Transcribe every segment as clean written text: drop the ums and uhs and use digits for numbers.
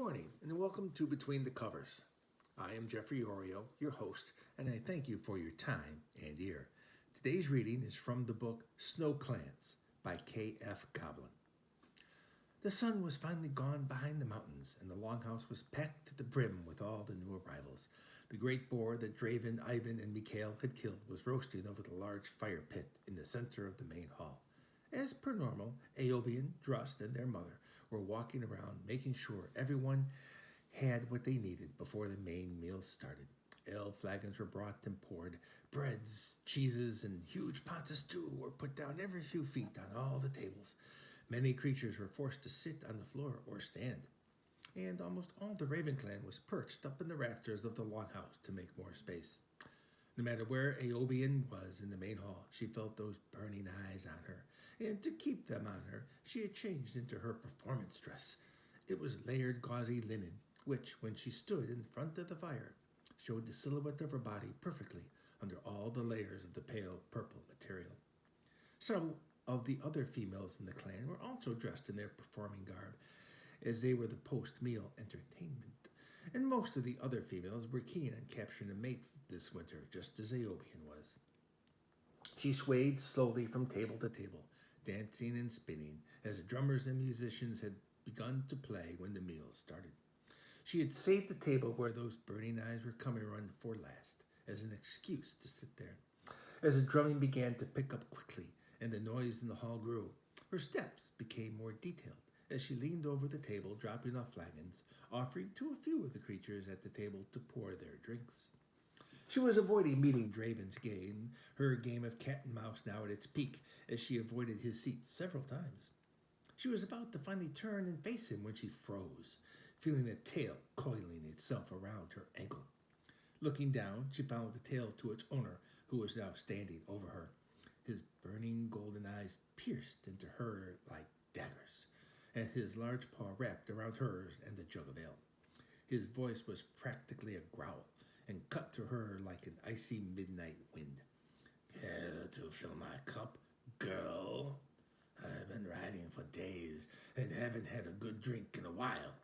morning, and welcome to Between the Covers. I am Jeffrey Oreo, your host, and I thank you for your time and ear. Today's reading is from the book Snow Clans by K.F. Goblin. The sun was finally gone behind the mountains, and the longhouse was packed to the brim with all the new arrivals. The great boar that Draven, Ivan, and Mikhail had killed was roasting over the large fire pit in the center of the main hall. As per normal, Aobian, Drust, and their mother were walking around making sure everyone had what they needed before the main meal started. Ale flagons were brought and poured. Breads, cheeses, and huge pots of stew were put down every few feet on all the tables. Many creatures were forced to sit on the floor or stand. And almost all the Raven clan was perched up in the rafters of the longhouse to make more space. No matter where Aobian was in the main hall, she felt those burning eyes on her, and to keep them on her, she had changed into her performance dress. It was layered gauzy linen, which, when she stood in front of the fire, showed the silhouette of her body perfectly under all the layers of the pale purple material. Several of the other females in the clan were also dressed in their performing garb, as they were the post-meal entertainment. And most of the other females were keen on capturing a mate this winter, just as Aobian was. She swayed slowly from table to table, dancing and spinning, as the drummers and musicians had begun to play when the meal started. She had saved the table where those burning eyes were coming on for last, as an excuse to sit there. As the drumming began to pick up quickly, and the noise in the hall grew, her steps became more detailed, as she leaned over the table, dropping off flagons, offering to a few of the creatures at the table to pour their drinks. She was avoiding meeting Draven's game, her game of cat and mouse now at its peak, as she avoided his seat several times. She was about to finally turn and face him when she froze, feeling a tail coiling itself around her ankle. Looking down, she followed the tail to its owner, who was now standing over her. His burning golden eyes pierced into her like daggers, and his large paw wrapped around hers and the jug of ale. His voice was practically a growl, and cut through her like an icy midnight wind. "Care to fill my cup, girl? I've been riding for days and haven't had a good drink in a while,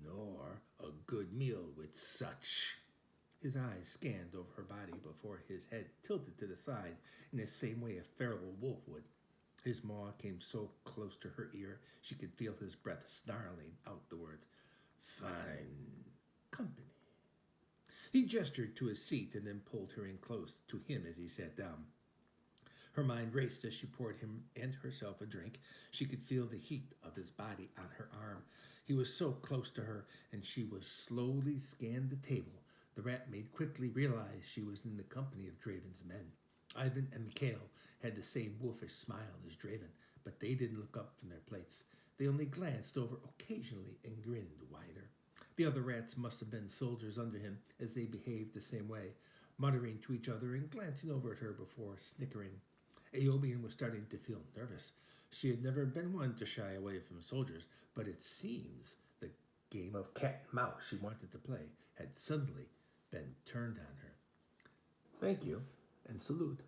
nor a good meal with such." His eyes scanned over her body before his head tilted to the side in the same way a feral wolf would. His maw came so close to her ear she could feel his breath snarling out the words, "Fine company." He gestured to his seat and then pulled her in close to him as he sat down. Her mind raced as she poured him and herself a drink. She could feel the heat of his body on her arm. He was so close to her, and she was slowly scanned the table. The rat maid quickly realized she was in the company of Draven's men. Ivan and Mikhail had the same wolfish smile as Draven, but they didn't look up from their plates. They only glanced over occasionally and grinned wider. The other rats must have been soldiers under him, as they behaved the same way, muttering to each other and glancing over at her before snickering. Aobian was starting to feel nervous. She had never been one to shy away from soldiers, but it seems the game of cat and mouse she wanted to play had suddenly been turned on her. "Thank you, and salute."